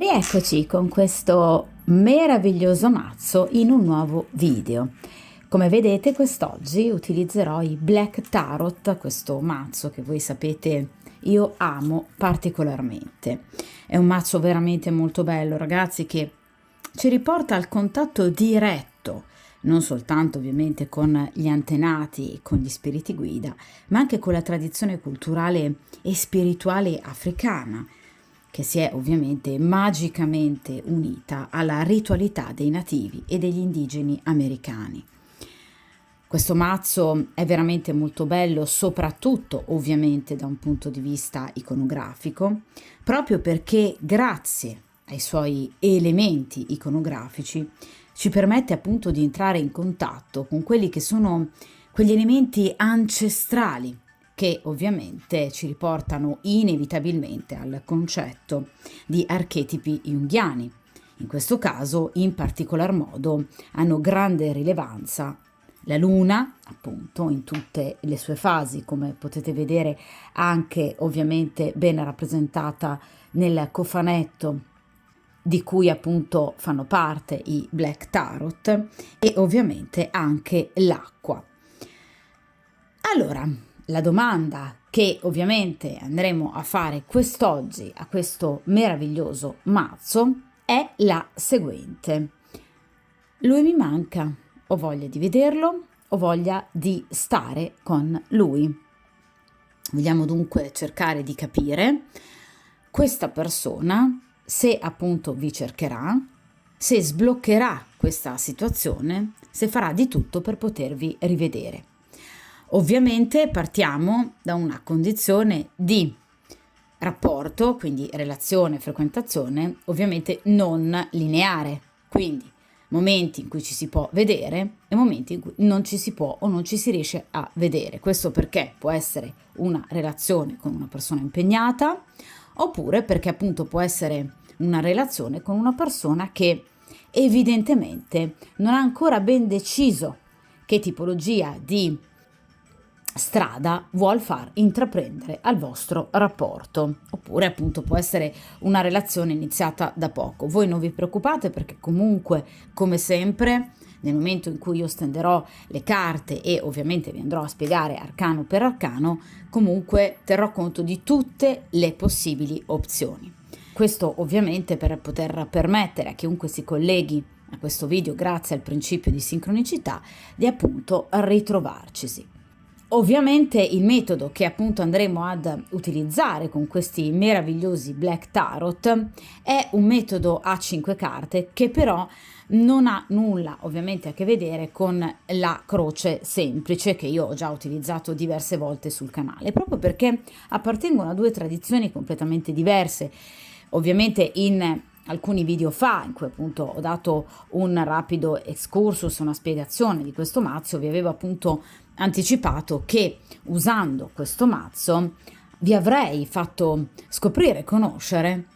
Rieccoci con questo meraviglioso mazzo in un nuovo video. Come vedete, quest'oggi utilizzerò i Black Tarot, questo mazzo che voi sapete io amo particolarmente. È un mazzo veramente molto bello, ragazzi, che ci riporta al contatto diretto, non soltanto ovviamente con gli antenati e con gli spiriti guida, ma anche con la tradizione culturale e spirituale africana, che si è ovviamente magicamente unita alla ritualità dei nativi e degli indigeni americani. Questo mazzo è veramente molto bello, soprattutto ovviamente da un punto di vista iconografico, proprio perché grazie ai suoi elementi iconografici ci permette appunto di entrare in contatto con quelli che sono quegli elementi ancestrali che ovviamente ci riportano inevitabilmente al concetto di archetipi junghiani. In questo caso, in particolar modo, hanno grande rilevanza la luna, appunto, in tutte le sue fasi, come potete vedere anche ovviamente ben rappresentata nel cofanetto di cui appunto fanno parte i Black Tarot, e ovviamente anche l'acqua. Allora, la domanda che ovviamente andremo a fare quest'oggi a questo meraviglioso mazzo è la seguente: lui mi manca, ho voglia di vederlo, ho voglia di stare con lui. Vogliamo dunque cercare di capire questa persona, se appunto vi cercherà, se sbloccherà questa situazione, se farà di tutto per potervi rivedere. Ovviamente partiamo da una condizione di rapporto, quindi relazione, frequentazione, ovviamente non lineare, quindi momenti in cui ci si può vedere e momenti in cui non ci si può o non ci si riesce a vedere. Questo perché può essere una relazione con una persona impegnata, oppure perché appunto può essere una relazione con una persona che evidentemente non ha ancora ben deciso che tipologia di strada vuol far intraprendere al vostro rapporto, oppure appunto può essere una relazione iniziata da poco. Voi non vi preoccupate, perché comunque, come sempre, nel momento in cui io stenderò le carte e ovviamente vi andrò a spiegare arcano per arcano, comunque terrò conto di tutte le possibili opzioni. Questo ovviamente per poter permettere a chiunque si colleghi a questo video grazie al principio di sincronicità di appunto ritrovarcisi. Ovviamente il metodo che appunto andremo ad utilizzare con questi meravigliosi Black Tarot è un metodo a 5 carte che però non ha nulla ovviamente a che vedere con la croce semplice che io ho già utilizzato diverse volte sul canale, proprio perché appartengono a due tradizioni completamente diverse. Ovviamente in alcuni video fa, in cui appunto ho dato un rapido excursus, una spiegazione di questo mazzo, vi avevo appunto anticipato che usando questo mazzo vi avrei fatto scoprire e conoscere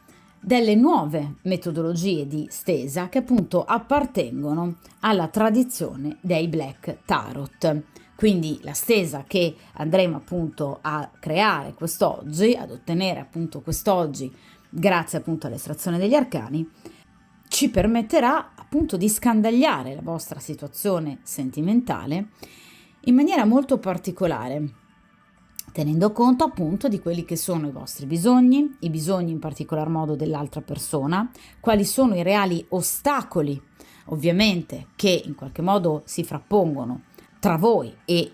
delle nuove metodologie di stesa che appunto appartengono alla tradizione dei Black Tarot. Quindi la stesa che andremo appunto a creare quest'oggi, ad ottenere appunto quest'oggi, grazie appunto all'estrazione degli arcani, ci permetterà appunto di scandagliare la vostra situazione sentimentale in maniera molto particolare, tenendo conto appunto di quelli che sono i vostri bisogni, i bisogni in particolar modo dell'altra persona, quali sono i reali ostacoli ovviamente che in qualche modo si frappongono tra voi e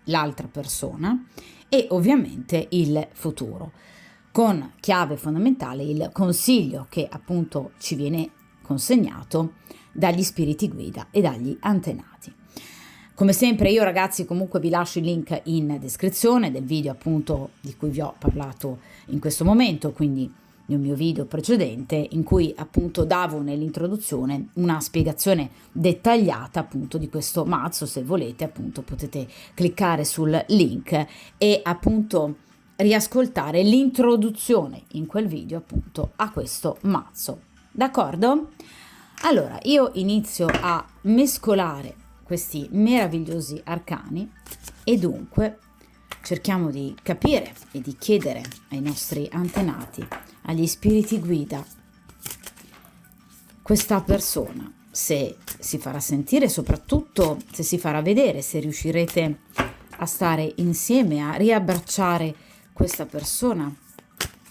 l'altra persona, e ovviamente il futuro, con chiave fondamentale il consiglio che appunto ci viene consegnato dagli spiriti guida e dagli antenati. Come sempre io, ragazzi, comunque vi lascio il link in descrizione del video appunto di cui vi ho parlato in questo momento, quindi nel mio video precedente, in cui appunto davo nell'introduzione una spiegazione dettagliata appunto di questo mazzo. Se volete appunto potete cliccare sul link e appunto riascoltare l'introduzione in quel video appunto a questo mazzo. D'accordo? Allora io inizio a mescolare questi meravigliosi arcani e dunque cerchiamo di capire e di chiedere ai nostri antenati, agli spiriti guida, questa persona, se si farà sentire, soprattutto se si farà vedere, se riuscirete a stare insieme, a riabbracciare questa persona,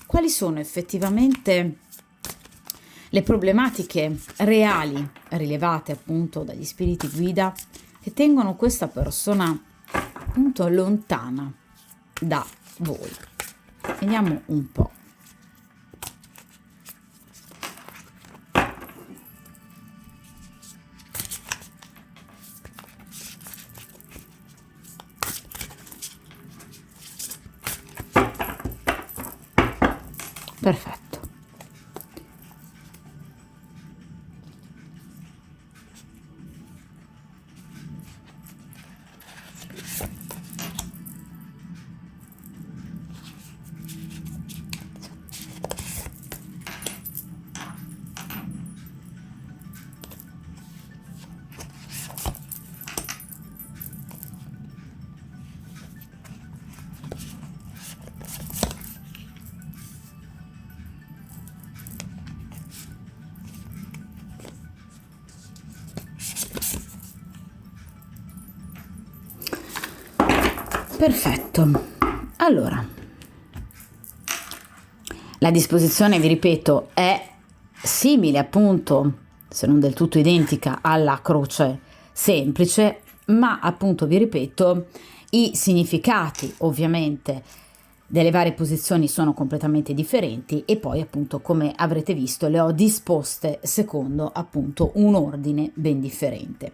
quali sono effettivamente le problematiche reali rilevate appunto dagli spiriti guida che tengono questa persona appunto lontana da voi. Vediamo un po'. Perfetto. Perfetto. Allora, la disposizione, vi ripeto, è simile appunto, se non del tutto identica, alla croce semplice, ma appunto, vi ripeto, i significati ovviamente delle varie posizioni sono completamente differenti e poi appunto, come avrete visto, le ho disposte secondo appunto un ordine ben differente.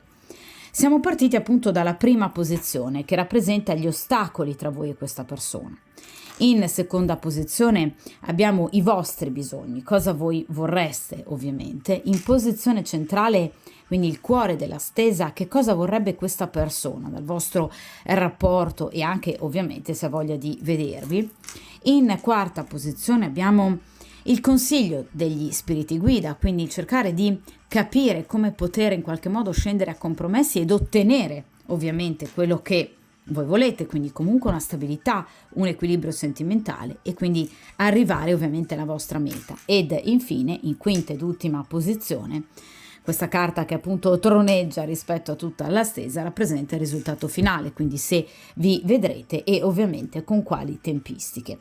Siamo partiti appunto dalla prima posizione, che rappresenta gli ostacoli tra voi e questa persona. In seconda posizione abbiamo i vostri bisogni, cosa voi vorreste ovviamente. In posizione centrale, quindi il cuore della stesa, che cosa vorrebbe questa persona dal vostro rapporto e anche ovviamente se ha voglia di vedervi. In quarta posizione abbiamo il consiglio degli spiriti guida, quindi cercare di capire come poter in qualche modo scendere a compromessi ed ottenere ovviamente quello che voi volete, quindi comunque una stabilità, un equilibrio sentimentale e quindi arrivare ovviamente alla vostra meta. Ed infine, in quinta ed ultima posizione, questa carta che appunto troneggia rispetto a tutta la stesa rappresenta il risultato finale, quindi se vi vedrete e ovviamente con quali tempistiche.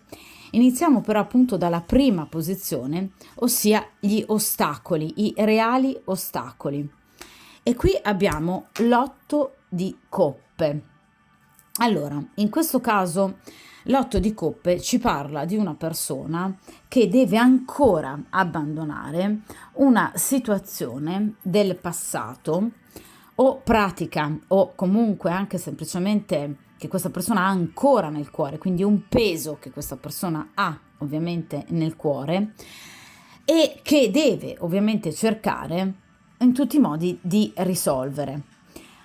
Iniziamo però appunto dalla prima posizione, ossia gli ostacoli, i reali ostacoli. E qui abbiamo l'otto di coppe. Allora, in questo caso l'otto di coppe ci parla di una persona che deve ancora abbandonare una situazione del passato o pratica o comunque anche semplicemente che questa persona ha ancora nel cuore, quindi un peso che questa persona ha ovviamente nel cuore e che deve ovviamente cercare in tutti i modi di risolvere.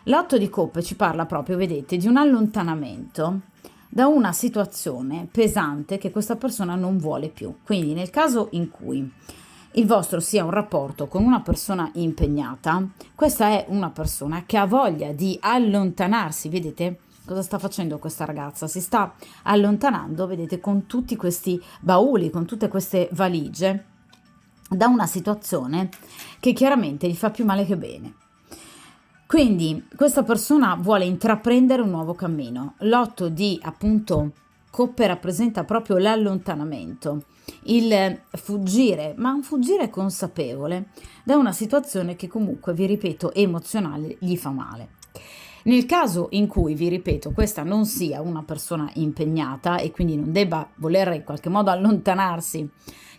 L'otto di coppe ci parla proprio, vedete, di un allontanamento da una situazione pesante che questa persona non vuole più. Quindi nel caso in cui il vostro sia un rapporto con una persona impegnata, questa è una persona che ha voglia di allontanarsi, vedete? Cosa sta facendo questa ragazza? Si sta allontanando, vedete, con tutti questi bauli, con tutte queste valigie, da una situazione che chiaramente gli fa più male che bene. Quindi questa persona vuole intraprendere un nuovo cammino. L'otto di appunto coppe rappresenta proprio l'allontanamento, il fuggire, ma un fuggire consapevole da una situazione che comunque, vi ripeto, emozionale gli fa male. Nel caso in cui, vi ripeto, questa non sia una persona impegnata e quindi non debba voler in qualche modo allontanarsi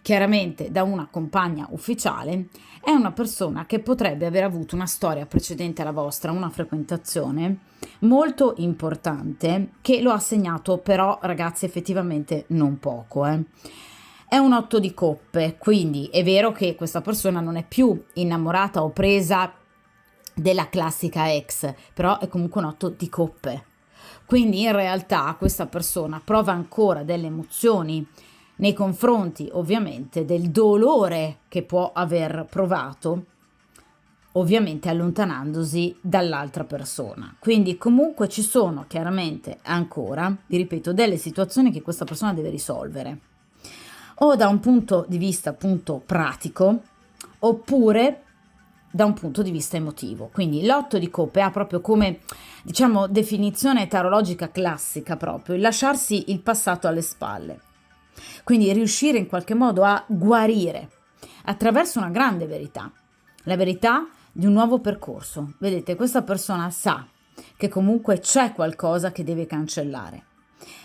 chiaramente da una compagna ufficiale, è una persona che potrebbe aver avuto una storia precedente alla vostra, una frequentazione molto importante che lo ha segnato però, ragazzi, effettivamente non poco. È un otto di coppe, quindi è vero che questa persona non è più innamorata o presa della classica ex, però è comunque un otto di coppe. Quindi in realtà questa persona prova ancora delle emozioni nei confronti ovviamente del dolore che può aver provato, ovviamente allontanandosi dall'altra persona. Quindi comunque ci sono chiaramente ancora, vi ripeto, delle situazioni che questa persona deve risolvere, o da un punto di vista appunto pratico, oppure da un punto di vista emotivo. Quindi l'8 di coppe ha proprio come, diciamo, definizione tarologica classica proprio il lasciarsi il passato alle spalle. Quindi riuscire in qualche modo a guarire attraverso una grande verità, la verità di un nuovo percorso. Vedete, questa persona sa che comunque c'è qualcosa che deve cancellare,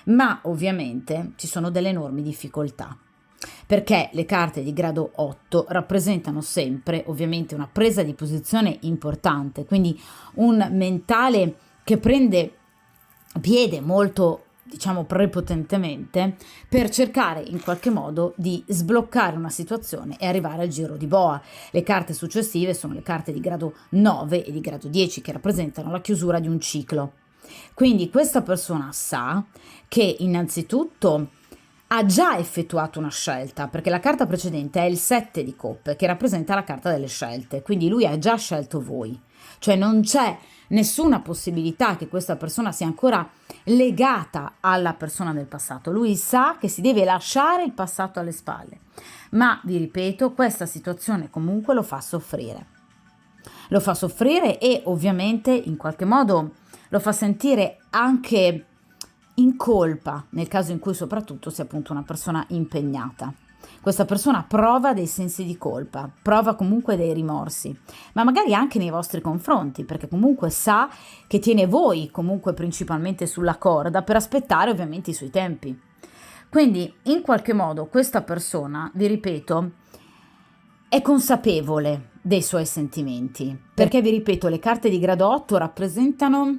ma ovviamente ci sono delle enormi difficoltà, perché le carte di grado 8 rappresentano sempre ovviamente una presa di posizione importante, quindi un mentale che prende piede molto, diciamo, prepotentemente per cercare in qualche modo di sbloccare una situazione e arrivare al giro di boa. Le carte successive sono le carte di grado 9 e di grado 10 che rappresentano la chiusura di un ciclo. Quindi questa persona sa che innanzitutto ha già effettuato una scelta, perché la carta precedente è il 7 di coppe che rappresenta la carta delle scelte, quindi lui ha già scelto voi, cioè non c'è nessuna possibilità che questa persona sia ancora legata alla persona del passato. Lui sa che si deve lasciare il passato alle spalle, ma vi ripeto, questa situazione comunque lo fa soffrire. Lo fa soffrire e ovviamente in qualche modo lo fa sentire anche in colpa, nel caso in cui soprattutto sia appunto una persona impegnata. Questa persona prova dei sensi di colpa, prova comunque dei rimorsi, ma magari anche nei vostri confronti, perché comunque sa che tiene voi comunque principalmente sulla corda per aspettare ovviamente i suoi tempi. Quindi in qualche modo questa persona, vi ripeto, è consapevole dei suoi sentimenti, perché vi ripeto, le carte di grado 8 rappresentano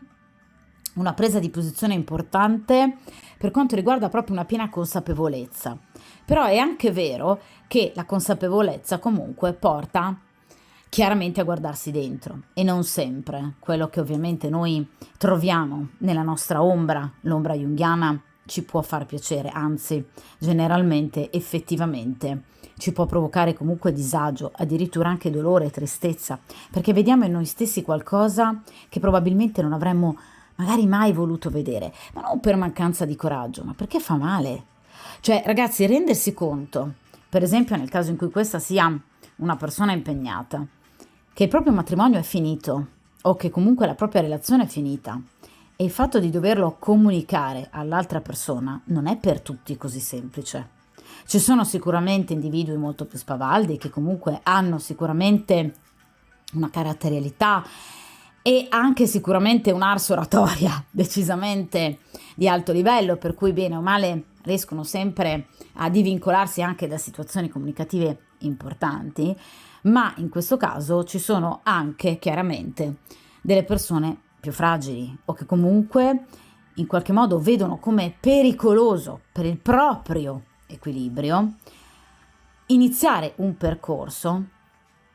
una presa di posizione importante per quanto riguarda proprio una piena consapevolezza. Però è anche vero che la consapevolezza comunque porta chiaramente a guardarsi dentro e non sempre quello che ovviamente noi troviamo nella nostra ombra, l'ombra junghiana, ci può far piacere, anzi generalmente effettivamente ci può provocare comunque disagio, addirittura anche dolore e tristezza, perché vediamo in noi stessi qualcosa che probabilmente non avremmo magari mai voluto vedere, ma non per mancanza di coraggio, ma perché fa male. Cioè, ragazzi, rendersi conto, per esempio nel caso in cui questa sia una persona impegnata, che il proprio matrimonio è finito o che comunque la propria relazione è finita e il fatto di doverlo comunicare all'altra persona non è per tutti così semplice. Ci sono sicuramente individui molto più spavaldi che comunque hanno sicuramente una caratterialità e anche sicuramente un'ars oratoria decisamente di alto livello, per cui bene o male riescono sempre a divincolarsi anche da situazioni comunicative importanti, ma in questo caso ci sono anche chiaramente delle persone più fragili o che comunque in qualche modo vedono come pericoloso per il proprio equilibrio iniziare un percorso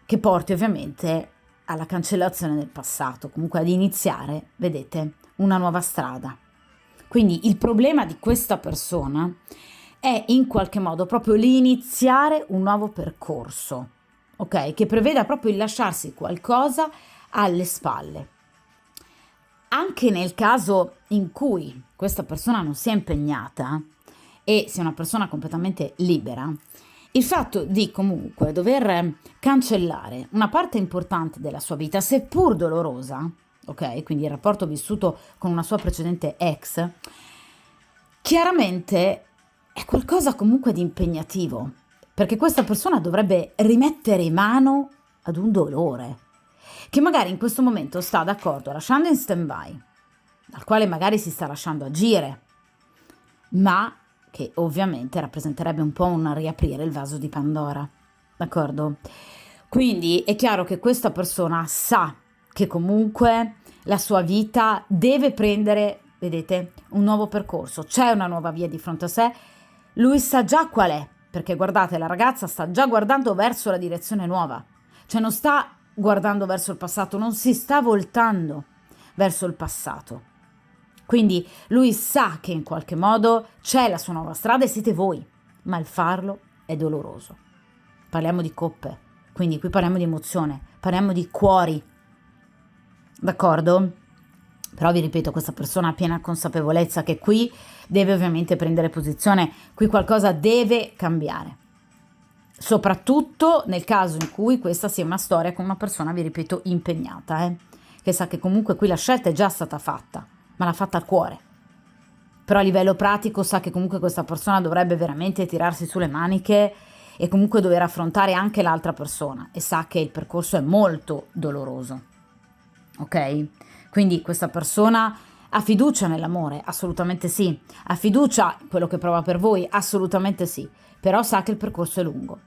che porti ovviamente alla cancellazione del passato, comunque ad iniziare, vedete, una nuova strada. Quindi il problema di questa persona è in qualche modo proprio l'iniziare un nuovo percorso, ok? Che preveda proprio il lasciarsi qualcosa alle spalle. Anche nel caso in cui questa persona non sia impegnata e sia una persona completamente libera, il fatto di comunque dover cancellare una parte importante della sua vita, seppur dolorosa, ok? Quindi il rapporto vissuto con una sua precedente ex, chiaramente è qualcosa comunque di impegnativo, perché questa persona dovrebbe rimettere mano ad un dolore che magari in questo momento sta d'accordo lasciando in stand-by, dal quale magari si sta lasciando agire, ma che ovviamente rappresenterebbe un po' un riaprire il vaso di Pandora, d'accordo? Quindi è chiaro che questa persona sa che comunque la sua vita deve prendere, vedete, un nuovo percorso, c'è una nuova via di fronte a sé, lui sa già qual è, perché guardate, la ragazza sta già guardando verso la direzione nuova, cioè non sta guardando verso il passato, non si sta voltando verso il passato. Quindi lui sa che in qualche modo c'è la sua nuova strada e siete voi, ma il farlo è doloroso. Parliamo di coppe, quindi qui parliamo di emozione, parliamo di cuori, d'accordo? Però vi ripeto, questa persona ha piena consapevolezza che qui deve ovviamente prendere posizione, qui qualcosa deve cambiare. soprattutto nel caso in cui questa sia una storia con una persona, vi ripeto, impegnata, che sa che comunque qui la scelta è già stata fatta, ma l'ha fatta al cuore. Però a livello pratico sa che comunque questa persona dovrebbe veramente tirarsi sulle maniche e comunque dover affrontare anche l'altra persona, e sa che il percorso è molto doloroso, ok? Quindi questa persona ha fiducia nell'amore? Assolutamente sì. Ha fiducia in quello che prova per voi? Assolutamente sì. Però sa che il percorso è lungo.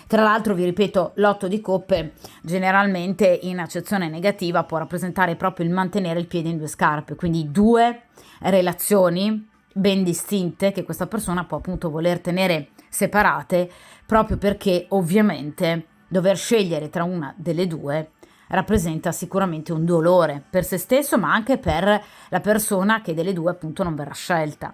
Tra l'altro, vi ripeto, l'8 di coppe generalmente in accezione negativa può rappresentare proprio il mantenere il piede in due scarpe, quindi due relazioni ben distinte che questa persona può appunto voler tenere separate, proprio perché ovviamente dover scegliere tra una delle due rappresenta sicuramente un dolore per se stesso, ma anche per la persona che delle due appunto non verrà scelta.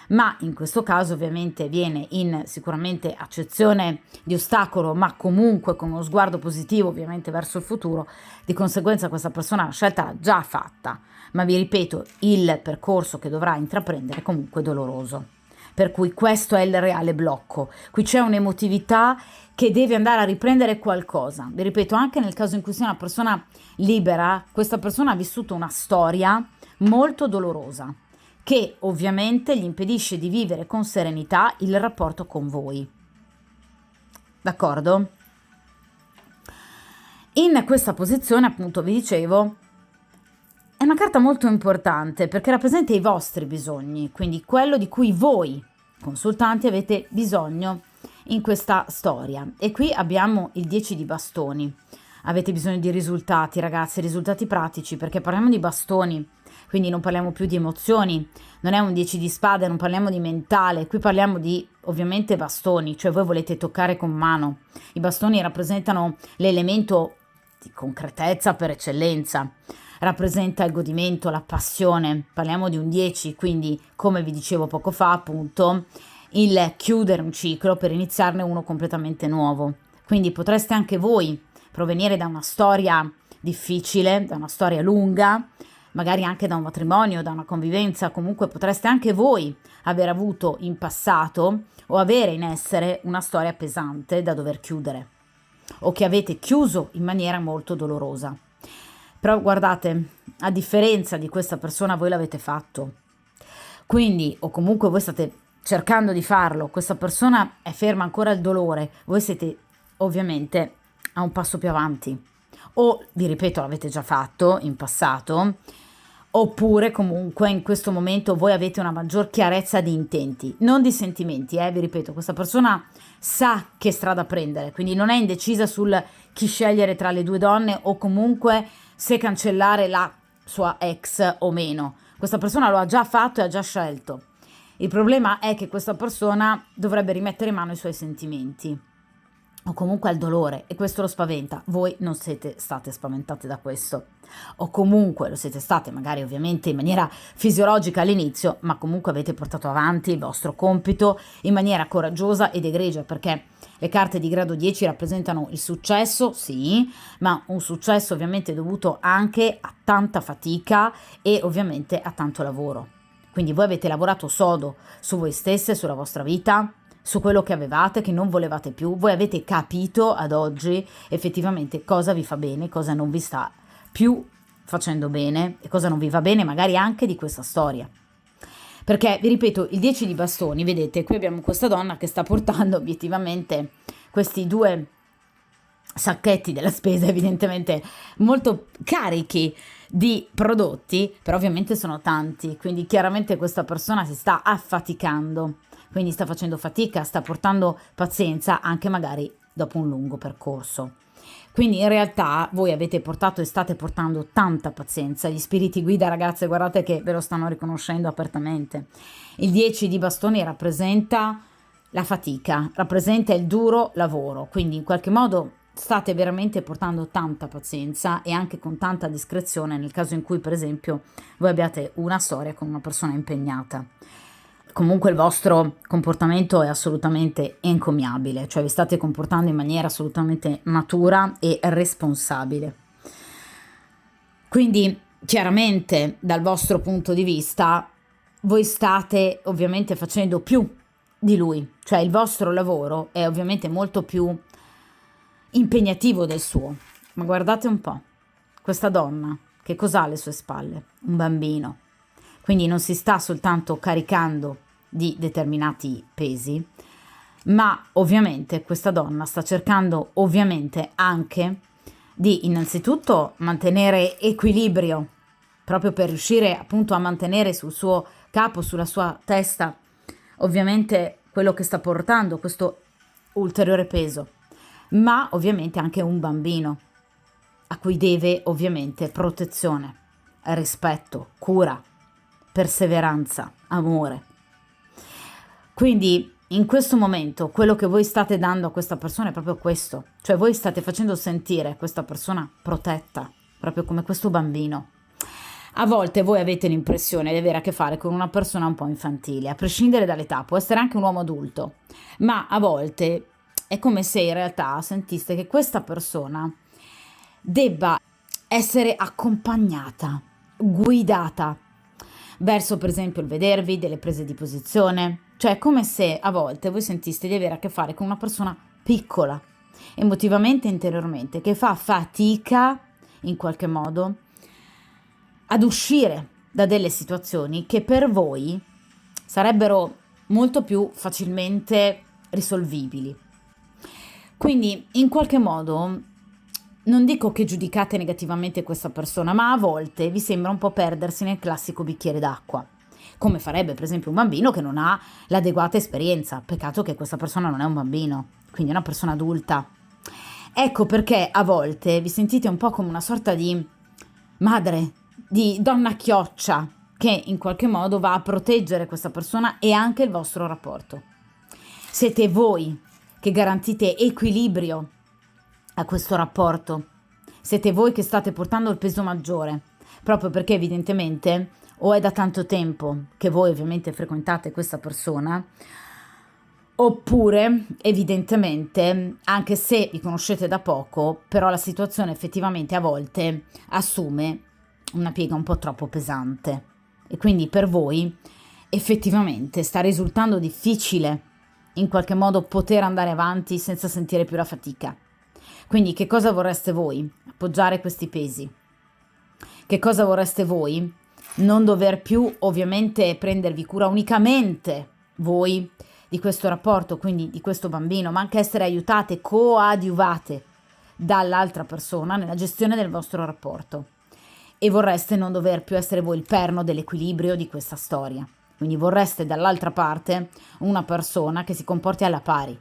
Ma in questo caso ovviamente viene in sicuramente accezione di ostacolo, ma comunque con uno sguardo positivo ovviamente verso il futuro. Di conseguenza questa persona la scelta l'ha già fatta, ma vi ripeto, il percorso che dovrà intraprendere è comunque doloroso. Per cui questo è il reale blocco. Qui c'è un'emotività che deve andare a riprendere qualcosa. Vi ripeto, anche nel caso in cui sia una persona libera, questa persona ha vissuto una storia molto dolorosa, che ovviamente gli impedisce di vivere con serenità il rapporto con voi. D'accordo? In questa posizione, appunto, vi dicevo, è una carta molto importante perché rappresenta i vostri bisogni, quindi quello di cui voi, consultanti, avete bisogno in questa storia. E qui abbiamo il 10 di bastoni. Avete bisogno di risultati, ragazzi, risultati pratici, perché parliamo di bastoni, quindi non parliamo più di emozioni, non è un 10 di spade, non parliamo di mentale, qui parliamo di ovviamente bastoni, cioè voi volete toccare con mano. I bastoni rappresentano l'elemento di concretezza per eccellenza, rappresenta il godimento, la passione, parliamo di un 10, quindi come vi dicevo poco fa appunto, il chiudere un ciclo per iniziarne uno completamente nuovo. Quindi potreste anche voi provenire da una storia difficile, da una storia lunga, magari anche da un matrimonio, da una convivenza, comunque potreste anche voi aver avuto in passato o avere in essere una storia pesante da dover chiudere o che avete chiuso in maniera molto dolorosa. Però guardate, a differenza di questa persona voi l'avete fatto, quindi o comunque voi state cercando di farlo, questa persona è ferma ancora al dolore, voi siete ovviamente a un passo più avanti, o vi ripeto l'avete già fatto in passato, oppure comunque in questo momento voi avete una maggior chiarezza di intenti, non di sentimenti, vi ripeto, questa persona sa che strada prendere, quindi non è indecisa sul chi scegliere tra le due donne o comunque se cancellare la sua ex o meno. Questa persona lo ha già fatto e ha già scelto. Il problema è che questa persona dovrebbe rimettere in mano i suoi sentimenti o comunque al dolore, e questo lo spaventa. Voi non siete state spaventate da questo, o comunque lo siete state magari ovviamente in maniera fisiologica all'inizio, ma comunque avete portato avanti il vostro compito in maniera coraggiosa ed egregia, perché le carte di grado 10 rappresentano il successo, sì, ma un successo ovviamente dovuto anche a tanta fatica e ovviamente a tanto lavoro. Quindi voi avete lavorato sodo su voi stesse, sulla vostra vita, su quello che avevate, che non volevate più. Voi avete capito ad oggi effettivamente cosa vi fa bene, cosa non vi sta più facendo bene e cosa non vi va bene magari anche di questa storia. Perché, vi ripeto, il 10 di bastoni, vedete, qui abbiamo questa donna che sta portando obiettivamente questi due sacchetti della spesa evidentemente molto carichi di prodotti, però ovviamente sono tanti, quindi chiaramente questa persona si sta affaticando, quindi sta facendo fatica, sta portando pazienza anche magari dopo un lungo percorso. Quindi in realtà voi avete portato e state portando tanta pazienza. Gli spiriti guida, ragazze, guardate che ve lo stanno riconoscendo apertamente. Il 10 di bastoni rappresenta la fatica, rappresenta il duro lavoro, quindi in qualche modo state veramente portando tanta pazienza e anche con tanta discrezione nel caso in cui per esempio voi abbiate una storia con una persona impegnata. Comunque il vostro comportamento è assolutamente encomiabile, cioè vi state comportando in maniera assolutamente matura e responsabile. Quindi chiaramente dal vostro punto di vista voi state ovviamente facendo più di lui, cioè il vostro lavoro è ovviamente molto più impegnativo del suo. Ma guardate un po', questa donna che cosa ha alle sue spalle? Un bambino. Quindi non si sta soltanto caricando di determinati pesi, ma ovviamente questa donna sta cercando ovviamente anche di innanzitutto mantenere equilibrio, proprio per riuscire appunto a mantenere sul suo capo, sulla sua testa, ovviamente quello che sta portando, questo ulteriore peso, ma ovviamente anche un bambino a cui deve ovviamente protezione, rispetto, cura, perseveranza, amore. Quindi in questo momento quello che voi state dando a questa persona è proprio questo, cioè voi state facendo sentire questa persona protetta, proprio come questo bambino. A volte voi avete l'impressione di avere a che fare con una persona un po' infantile, a prescindere dall'età, può essere anche un uomo adulto, ma a volte è come se in realtà sentiste che questa persona debba essere accompagnata, guidata verso per esempio il vedervi, delle prese di posizione, cioè è come se a volte voi sentiste di avere a che fare con una persona piccola, emotivamente e interiormente, che fa fatica in qualche modo ad uscire da delle situazioni che per voi sarebbero molto più facilmente risolvibili. Quindi in qualche modo non dico che giudicate negativamente questa persona, ma a volte vi sembra un po' perdersi nel classico bicchiere d'acqua, come farebbe per esempio un bambino che non ha l'adeguata esperienza. Peccato che questa persona non è un bambino, quindi è una persona adulta. Ecco perché a volte vi sentite un po' come una sorta di madre, di donna chioccia, che in qualche modo va a proteggere questa persona e anche il vostro rapporto. Siete voi che garantite equilibrio a questo rapporto. Siete voi che state portando il peso maggiore, proprio perché evidentemente o è da tanto tempo che voi ovviamente frequentate questa persona, oppure evidentemente, anche se vi conoscete da poco, però la situazione effettivamente a volte assume una piega un po' troppo pesante e quindi per voi effettivamente sta risultando difficile in qualche modo poter andare avanti senza sentire più la fatica. Quindi che cosa vorreste voi? Appoggiare questi pesi. Che cosa vorreste voi? Non dover più ovviamente prendervi cura unicamente voi di questo rapporto, quindi di questo bambino, ma anche essere aiutate, coadiuvate dall'altra persona nella gestione del vostro rapporto. E vorreste non dover più essere voi il perno dell'equilibrio di questa storia. Quindi vorreste dall'altra parte una persona che si comporti alla pari,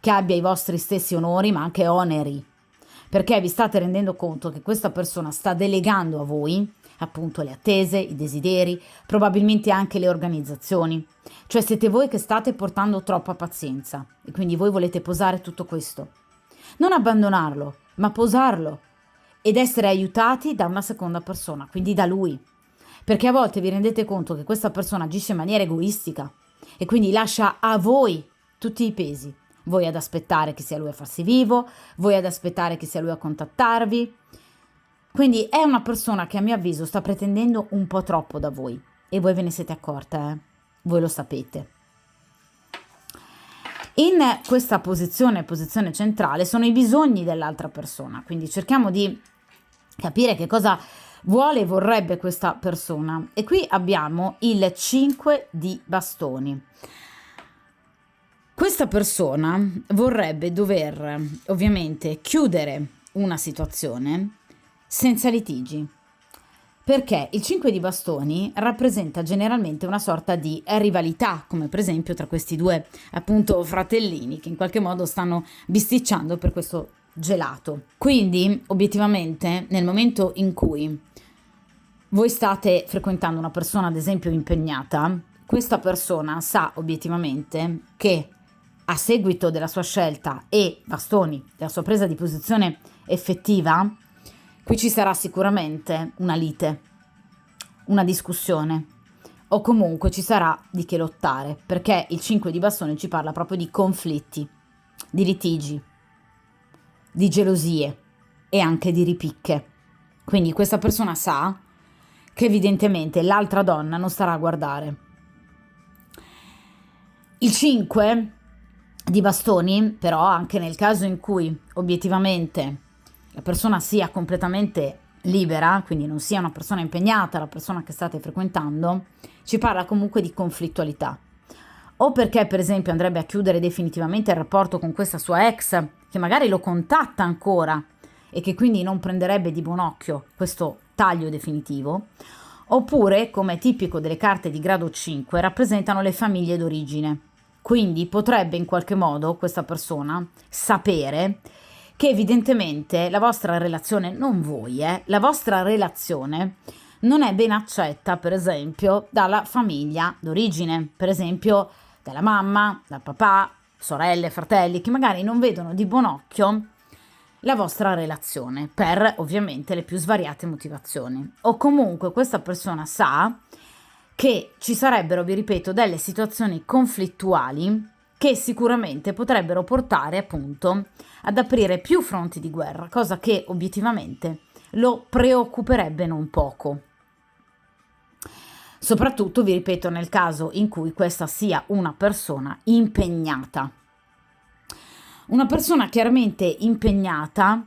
che abbia i vostri stessi onori ma anche oneri, perché vi state rendendo conto che questa persona sta delegando a voi appunto le attese, i desideri, probabilmente anche le organizzazioni. Cioè siete voi che state portando troppa pazienza e quindi voi volete posare tutto questo. Non abbandonarlo, ma posarlo ed essere aiutati da una seconda persona, quindi da lui. Perché a volte vi rendete conto che questa persona agisce in maniera egoistica e quindi lascia a voi tutti i pesi. Voi ad aspettare che sia lui a farsi vivo, voi ad aspettare che sia lui a contattarvi. Quindi è una persona che a mio avviso sta pretendendo un po' troppo da voi e voi ve ne siete accorte, voi lo sapete. In questa posizione centrale sono i bisogni dell'altra persona, quindi cerchiamo di capire che cosa vuole e vorrebbe questa persona. E qui abbiamo il 5 di bastoni. Questa persona vorrebbe dover ovviamente chiudere una situazione senza litigi, perché il 5 di bastoni rappresenta generalmente una sorta di rivalità, come per esempio tra questi due appunto fratellini che in qualche modo stanno bisticciando per questo gelato. Quindi obiettivamente nel momento in cui voi state frequentando una persona ad esempio impegnata, questa persona sa obiettivamente che a seguito della sua scelta e bastoni, della sua presa di posizione effettiva, qui ci sarà sicuramente una lite, una discussione o comunque ci sarà di che lottare, perché il 5 di bastoni ci parla proprio di conflitti, di litigi, di gelosie e anche di ripicche. Quindi questa persona sa che evidentemente l'altra donna non starà a guardare. Il 5 di bastoni, però, anche nel caso in cui obiettivamente la persona sia completamente libera, quindi non sia una persona impegnata, la persona che state frequentando, ci parla comunque di conflittualità. O perché, per esempio, andrebbe a chiudere definitivamente il rapporto con questa sua ex, che magari lo contatta ancora e che quindi non prenderebbe di buon occhio questo taglio definitivo, oppure, come è tipico delle carte di grado 5, rappresentano le famiglie d'origine. Quindi potrebbe in qualche modo questa persona sapere che evidentemente la vostra relazione, non voi, la vostra relazione non è ben accetta, per esempio, dalla famiglia d'origine, per esempio dalla mamma, dal papà, sorelle, fratelli, che magari non vedono di buon occhio la vostra relazione per ovviamente le più svariate motivazioni. O comunque questa persona sa che ci sarebbero, vi ripeto, delle situazioni conflittuali che sicuramente potrebbero portare appunto ad aprire più fronti di guerra, cosa che obiettivamente lo preoccuperebbe non poco. Soprattutto, vi ripeto, nel caso in cui questa sia una persona impegnata. Una persona chiaramente impegnata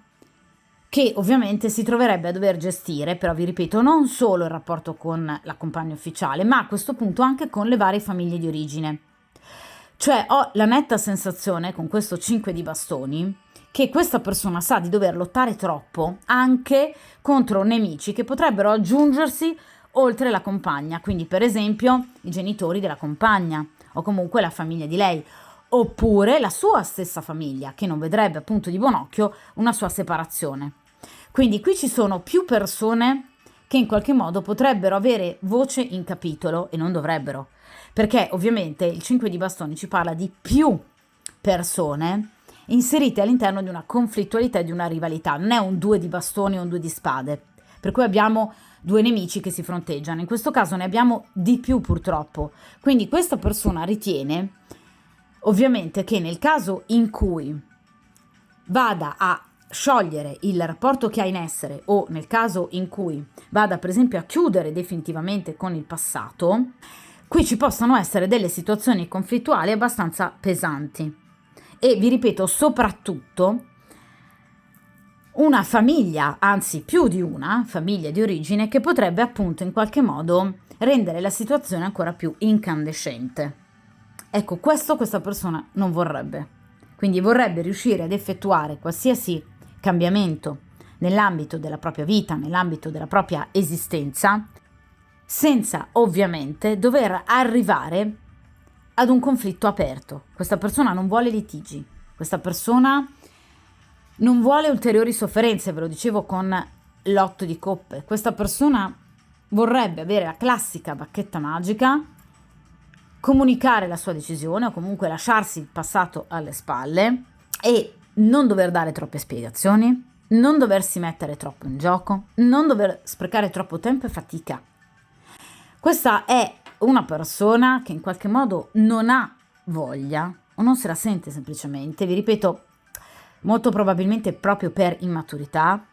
che ovviamente si troverebbe a dover gestire, però vi ripeto, non solo il rapporto con la compagna ufficiale, ma a questo punto anche con le varie famiglie di origine. Cioè ho la netta sensazione, con questo 5 di bastoni, che questa persona sa di dover lottare troppo anche contro nemici che potrebbero aggiungersi oltre la compagna, quindi per esempio i genitori della compagna o comunque la famiglia di lei, oppure la sua stessa famiglia, che non vedrebbe appunto di buon occhio una sua separazione. Quindi qui ci sono più persone che in qualche modo potrebbero avere voce in capitolo e non dovrebbero, perché ovviamente il 5 di bastoni ci parla di più persone inserite all'interno di una conflittualità e di una rivalità, non è un 2 di bastoni o un 2 di spade, per cui abbiamo due nemici che si fronteggiano, in questo caso ne abbiamo di più purtroppo, quindi questa persona ritiene ovviamente che nel caso in cui vada a sciogliere il rapporto che ha in essere o nel caso in cui vada per esempio a chiudere definitivamente con il passato, qui ci possano essere delle situazioni conflittuali abbastanza pesanti e vi ripeto soprattutto una famiglia, anzi più di una famiglia di origine che potrebbe appunto in qualche modo rendere la situazione ancora più incandescente. Ecco, questo questa persona non vorrebbe. Quindi vorrebbe riuscire ad effettuare qualsiasi cambiamento nell'ambito della propria vita, nell'ambito della propria esistenza, senza ovviamente dover arrivare ad un conflitto aperto. Questa persona non vuole litigi, questa persona non vuole ulteriori sofferenze, ve lo dicevo con l'8 di coppe. Questa persona vorrebbe avere la classica bacchetta magica, comunicare la sua decisione o comunque lasciarsi il passato alle spalle e non dover dare troppe spiegazioni, non doversi mettere troppo in gioco, non dover sprecare troppo tempo e fatica. Questa è una persona che in qualche modo non ha voglia o non se la sente semplicemente, vi ripeto, molto probabilmente proprio per immaturità,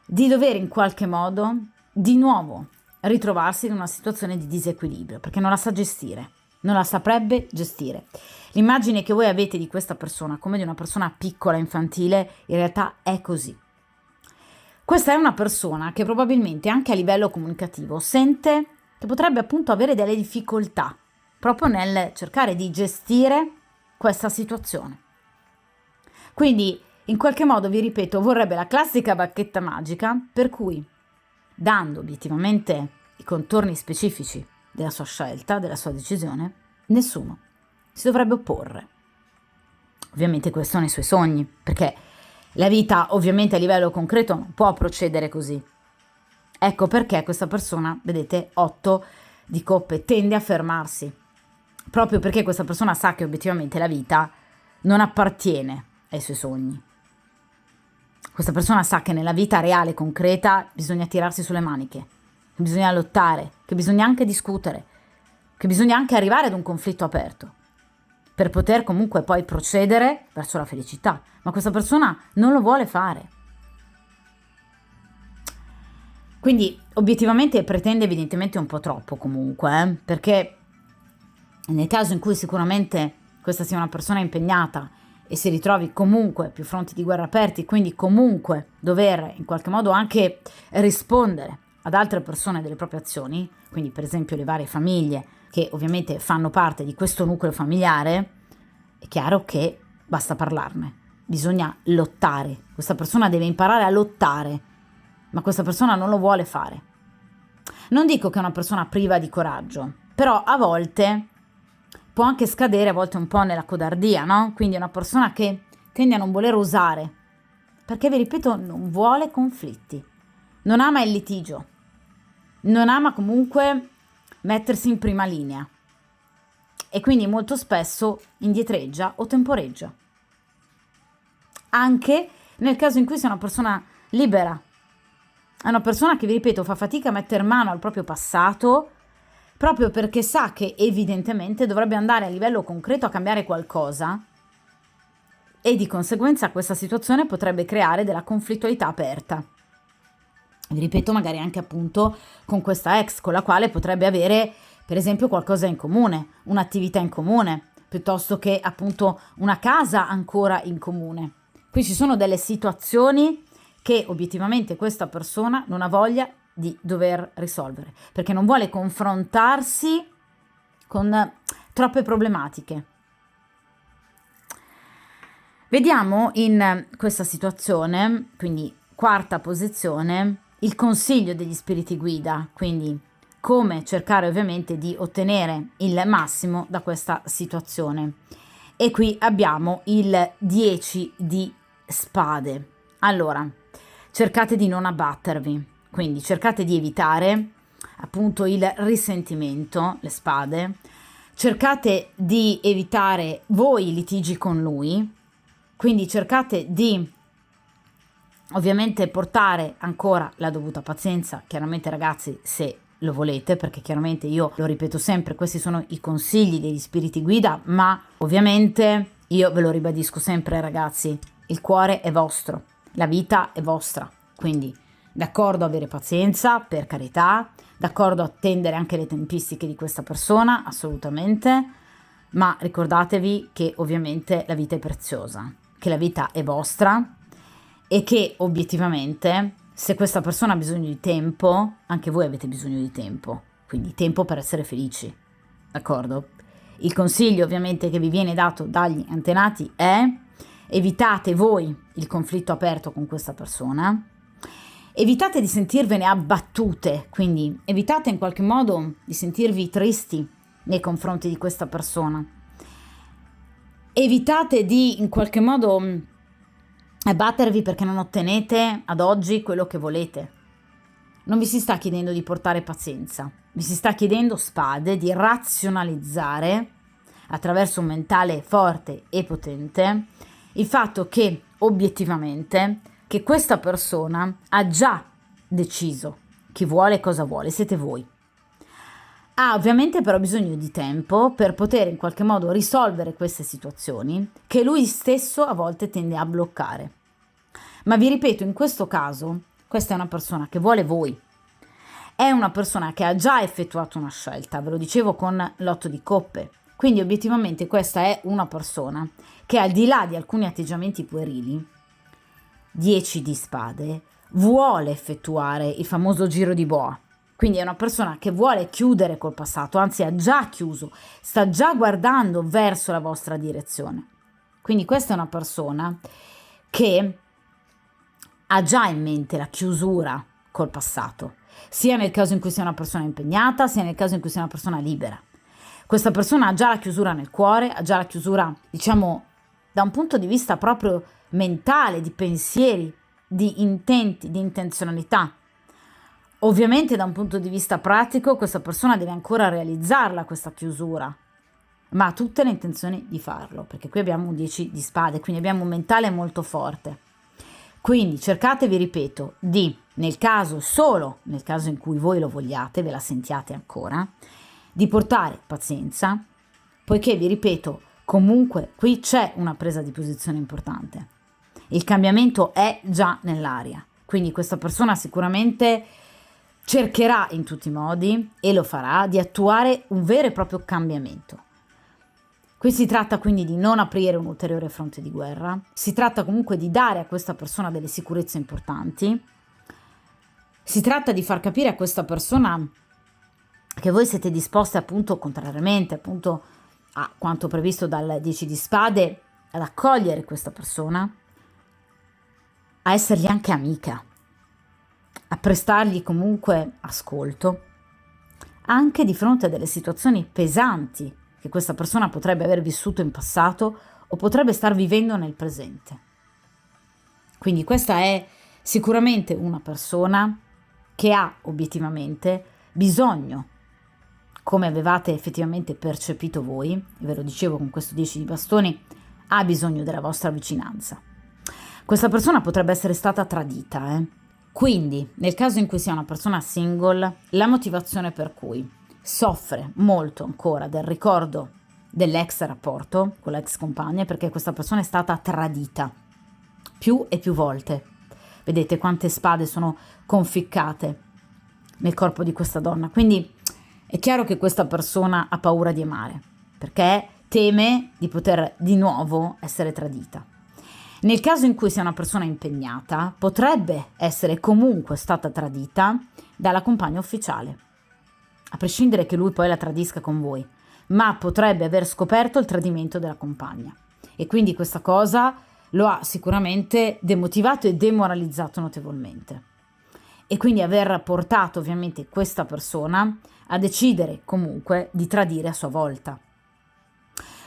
di dover in qualche modo di nuovo ritrovarsi in una situazione di disequilibrio, perché non la sa gestire, non la saprebbe gestire. L'immagine che voi avete di questa persona come di una persona piccola, infantile, in realtà è così. Questa è una persona che probabilmente anche a livello comunicativo sente che potrebbe appunto avere delle difficoltà proprio nel cercare di gestire questa situazione. Quindi in qualche modo, vi ripeto, vorrebbe la classica bacchetta magica per cui, dando obiettivamente i contorni specifici della sua scelta, della sua decisione, nessuno si dovrebbe opporre. Ovviamente questo nei suoi sogni, perché la vita ovviamente a livello concreto non può procedere così. Ecco perché questa persona, vedete, 8 di coppe, tende a fermarsi, proprio perché questa persona sa che obiettivamente la vita non appartiene ai suoi sogni. Questa persona sa che nella vita reale, concreta, bisogna tirarsi sulle maniche, che bisogna lottare, che bisogna anche discutere, che bisogna anche arrivare ad un conflitto aperto per poter comunque poi procedere verso la felicità. Ma questa persona non lo vuole fare. Quindi obiettivamente pretende evidentemente un po' troppo comunque, perché Nel caso in cui sicuramente questa sia una persona impegnata e si ritrovi comunque più fronti di guerra aperti, quindi comunque dover in qualche modo anche rispondere ad altre persone delle proprie azioni, quindi per esempio le varie famiglie che ovviamente fanno parte di questo nucleo familiare, è chiaro che basta parlarne, bisogna lottare, questa persona deve imparare a lottare, ma questa persona non lo vuole fare. Non dico che è una persona priva di coraggio, però a volte può anche scadere a volte un po' nella codardia, no? Quindi è una persona che tende a non voler osare, perché vi ripeto, non vuole conflitti, non ama il litigio, non ama comunque mettersi in prima linea e quindi molto spesso indietreggia o temporeggia. Anche nel caso in cui sia una persona libera, è una persona che, vi ripeto, fa fatica a mettere mano al proprio passato, proprio perché sa che evidentemente dovrebbe andare a livello concreto a cambiare qualcosa e di conseguenza questa situazione potrebbe creare della conflittualità aperta. Vi ripeto, magari anche appunto con questa ex con la quale potrebbe avere per esempio qualcosa in comune, un'attività in comune, piuttosto che appunto una casa ancora in comune. Qui ci sono delle situazioni che obiettivamente questa persona non ha voglia di dover risolvere, perché non vuole confrontarsi con troppe problematiche. Vediamo in questa situazione, quindi quarta posizione, il consiglio degli spiriti guida, quindi come cercare ovviamente di ottenere il massimo da questa situazione. E qui abbiamo il 10 di spade. Allora, cercate di non abbattervi, quindi cercate di evitare appunto il risentimento, le spade, cercate di evitare voi i litigi con lui, quindi cercate di ovviamente portare ancora la dovuta pazienza, chiaramente ragazzi se lo volete, perché chiaramente io lo ripeto sempre, questi sono i consigli degli spiriti guida, ma ovviamente io ve lo ribadisco sempre ragazzi, il cuore è vostro, la vita è vostra, quindi d'accordo avere pazienza, per carità, d'accordo attendere anche le tempistiche di questa persona, assolutamente, ma ricordatevi che ovviamente la vita è preziosa, che la vita è vostra e che obiettivamente se questa persona ha bisogno di tempo, anche voi avete bisogno di tempo, quindi tempo per essere felici, d'accordo? Il consiglio ovviamente che vi viene dato dagli antenati è evitate voi il conflitto aperto con questa persona, evitate di sentirvene abbattute, quindi evitate in qualche modo di sentirvi tristi nei confronti di questa persona, evitate di in qualche modo battervi perché non ottenete ad oggi quello che volete. Non vi si sta chiedendo di portare pazienza, vi si sta chiedendo spade, di razionalizzare attraverso un mentale forte e potente il fatto che obiettivamente che questa persona ha già deciso chi vuole e cosa vuole, siete voi. Ha ovviamente però bisogno di tempo per poter in qualche modo risolvere queste situazioni che lui stesso a volte tende a bloccare. Ma vi ripeto, in questo caso, questa è una persona che vuole voi. È una persona che ha già effettuato una scelta, ve lo dicevo con l'8 di coppe. Quindi obiettivamente questa è una persona che al di là di alcuni atteggiamenti puerili, 10 di spade, vuole effettuare il famoso giro di boa. Quindi è una persona che vuole chiudere col passato, anzi ha già chiuso, sta già guardando verso la vostra direzione. Quindi questa è una persona che ha già in mente la chiusura col passato, sia nel caso in cui sia una persona impegnata, sia nel caso in cui sia una persona libera. Questa persona ha già la chiusura nel cuore, ha già la chiusura, diciamo, da un punto di vista proprio mentale, di pensieri, di intenti, di intenzionalità. Ovviamente da un punto di vista pratico questa persona deve ancora realizzarla questa chiusura, ma ha tutte le intenzioni di farlo, perché qui abbiamo un 10 di spade, quindi abbiamo un mentale molto forte. Quindi cercate, vi ripeto, di, solo nel caso in cui voi lo vogliate, ve la sentiate ancora, di portare pazienza, poiché vi ripeto, comunque qui c'è una presa di posizione importante. Il cambiamento è già nell'aria, quindi questa persona sicuramente cercherà in tutti i modi, e lo farà, di attuare un vero e proprio cambiamento. Qui si tratta quindi di non aprire un ulteriore fronte di guerra, si tratta comunque di dare a questa persona delle sicurezze importanti, si tratta di far capire a questa persona che voi siete disposti appunto, contrariamente appunto a quanto previsto dal 10 di spade, ad accogliere questa persona, a essergli anche amica, a prestargli comunque ascolto, anche di fronte a delle situazioni pesanti che questa persona potrebbe aver vissuto in passato o potrebbe star vivendo nel presente. Quindi questa è sicuramente una persona che ha obiettivamente bisogno, come avevate effettivamente percepito voi, ve lo dicevo con questo 10 di bastoni, ha bisogno della vostra vicinanza. Questa persona potrebbe essere stata tradita, Quindi, nel caso in cui sia una persona single, la motivazione per cui soffre molto ancora del ricordo dell'ex rapporto con l'ex compagna è perché questa persona è stata tradita più e più volte. Vedete quante spade sono conficcate nel corpo di questa donna. Quindi è chiaro che questa persona ha paura di amare, perché teme di poter di nuovo essere tradita. Nel caso in cui sia una persona impegnata, potrebbe essere comunque stata tradita dalla compagna ufficiale, a prescindere che lui poi la tradisca con voi, ma potrebbe aver scoperto il tradimento della compagna e quindi questa cosa lo ha sicuramente demotivato e demoralizzato notevolmente, e quindi aver portato ovviamente questa persona a decidere comunque di tradire a sua volta.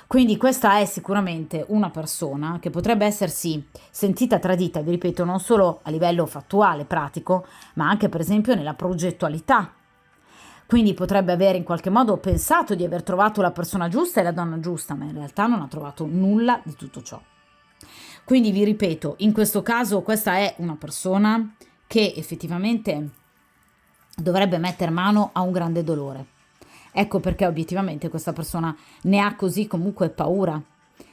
Quindi questa è sicuramente una persona che potrebbe essersi sentita tradita, vi ripeto, non solo a livello fattuale, pratico, ma anche per esempio nella progettualità. Quindi potrebbe aver in qualche modo pensato di aver trovato la persona giusta e la donna giusta, ma in realtà non ha trovato nulla di tutto ciò. Quindi vi ripeto, in questo caso questa è una persona che effettivamente dovrebbe mettere mano a un grande dolore. Ecco perché obiettivamente questa persona ne ha così comunque paura.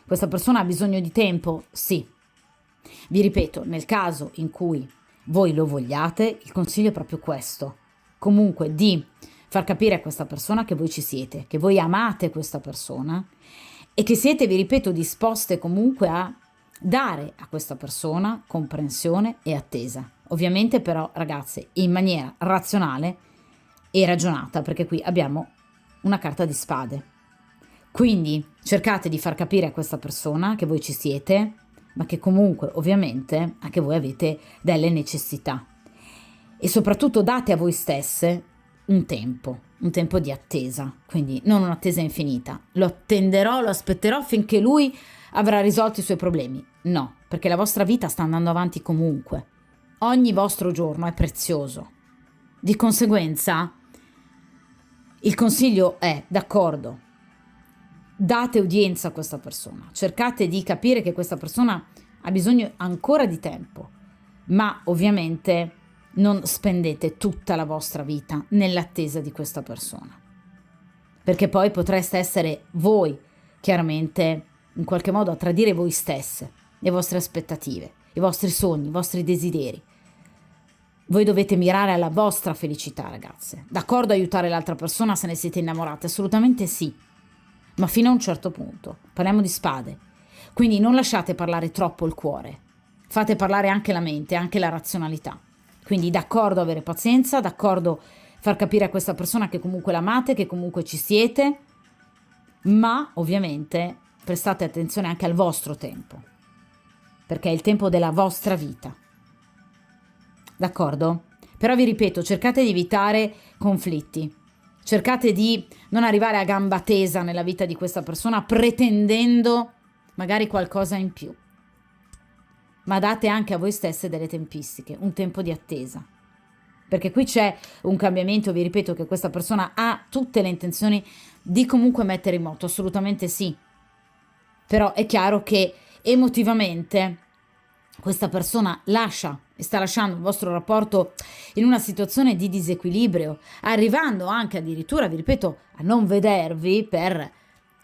Questa persona ha bisogno di tempo, sì. Vi ripeto, nel caso in cui voi lo vogliate, il consiglio è proprio questo. Comunque di far capire a questa persona che voi ci siete, che voi amate questa persona e che siete, vi ripeto, disposte comunque a dare a questa persona comprensione e attesa. Ovviamente però, ragazze, in maniera razionale e ragionata, perché qui abbiamo una carta di spade. Quindi cercate di far capire a questa persona che voi ci siete, ma che comunque ovviamente anche voi avete delle necessità. E soprattutto date a voi stesse un tempo di attesa, quindi non un'attesa infinita. Lo attenderò, lo aspetterò finché lui avrà risolto i suoi problemi. No, perché la vostra vita sta andando avanti comunque. Ogni vostro giorno è prezioso. Di conseguenza, il consiglio è, d'accordo, date udienza a questa persona, cercate di capire che questa persona ha bisogno ancora di tempo, ma ovviamente non spendete tutta la vostra vita nell'attesa di questa persona, perché poi potreste essere voi, chiaramente, in qualche modo a tradire voi stesse, le vostre aspettative, i vostri sogni, i vostri desideri. Voi dovete mirare alla vostra felicità, ragazze. D'accordo aiutare l'altra persona se ne siete innamorate? Assolutamente sì, ma fino a un certo punto. Parliamo di spade. Quindi non lasciate parlare troppo il cuore. Fate parlare anche la mente, anche la razionalità. Quindi d'accordo avere pazienza, d'accordo far capire a questa persona che comunque l'amate, che comunque ci siete, ma ovviamente prestate attenzione anche al vostro tempo, perché è il tempo della vostra vita. D'accordo? Però vi ripeto, cercate di evitare conflitti, cercate di non arrivare a gamba tesa nella vita di questa persona pretendendo magari qualcosa in più, ma date anche a voi stesse delle tempistiche, un tempo di attesa, perché qui c'è un cambiamento, vi ripeto che questa persona ha tutte le intenzioni di comunque mettere in moto, assolutamente sì, però è chiaro che emotivamente questa persona lascia e sta lasciando il vostro rapporto in una situazione di disequilibrio, arrivando anche addirittura, vi ripeto, a non vedervi per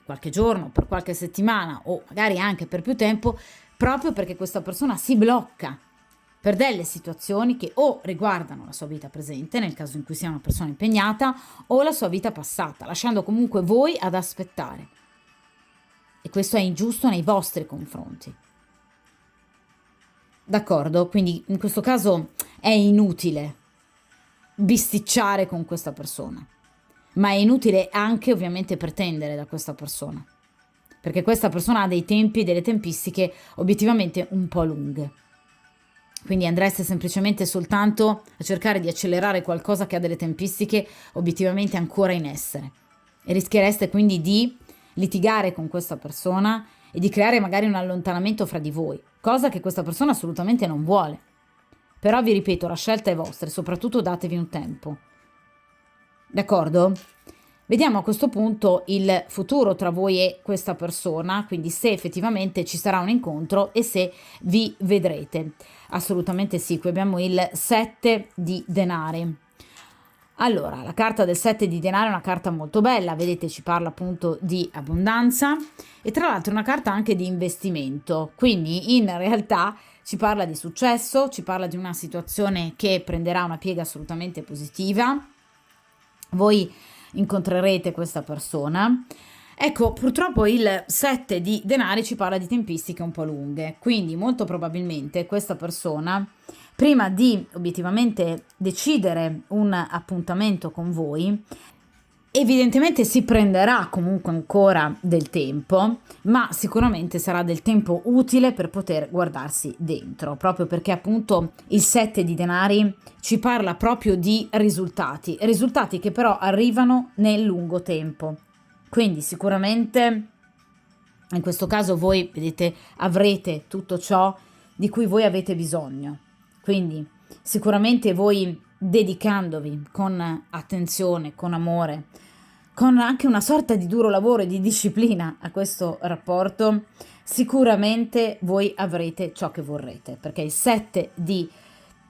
qualche giorno, per qualche settimana o magari anche per più tempo, proprio perché questa persona si blocca per delle situazioni che o riguardano la sua vita presente, nel caso in cui sia una persona impegnata, o la sua vita passata, lasciando comunque voi ad aspettare. e questo è ingiusto nei vostri confronti. D'accordo? Quindi in questo caso è inutile bisticciare con questa persona, ma è inutile anche ovviamente pretendere da questa persona, perché questa persona ha dei tempi e delle tempistiche obiettivamente un po' lunghe. Quindi andreste semplicemente soltanto a cercare di accelerare qualcosa che ha delle tempistiche obiettivamente ancora in essere, e rischiereste quindi di litigare con questa persona e di creare magari un allontanamento fra di voi, cosa che questa persona assolutamente non vuole. Però vi ripeto, la scelta è vostra e soprattutto datevi un tempo. D'accordo? Vediamo a questo punto il futuro tra voi e questa persona, quindi se effettivamente ci sarà un incontro e se vi vedrete. Assolutamente sì, qui abbiamo il 7 di denari. Allora, la carta del 7 di denari è una carta molto bella, vedete ci parla appunto di abbondanza e tra l'altro è una carta anche di investimento, quindi in realtà ci parla di successo, ci parla di una situazione che prenderà una piega assolutamente positiva. Voi incontrerete questa persona. Ecco, purtroppo il 7 di denari ci parla di tempistiche un po' lunghe, quindi molto probabilmente questa persona, prima di obiettivamente decidere un appuntamento con voi, evidentemente si prenderà comunque ancora del tempo, ma sicuramente sarà del tempo utile per poter guardarsi dentro, proprio perché appunto il 7 di denari ci parla proprio di risultati che però arrivano nel lungo tempo. Quindi sicuramente in questo caso voi, vedete, avrete tutto ciò di cui voi avete bisogno. Quindi sicuramente voi dedicandovi con attenzione, con amore, con anche una sorta di duro lavoro e di disciplina a questo rapporto, sicuramente voi avrete ciò che vorrete, perché il 7 di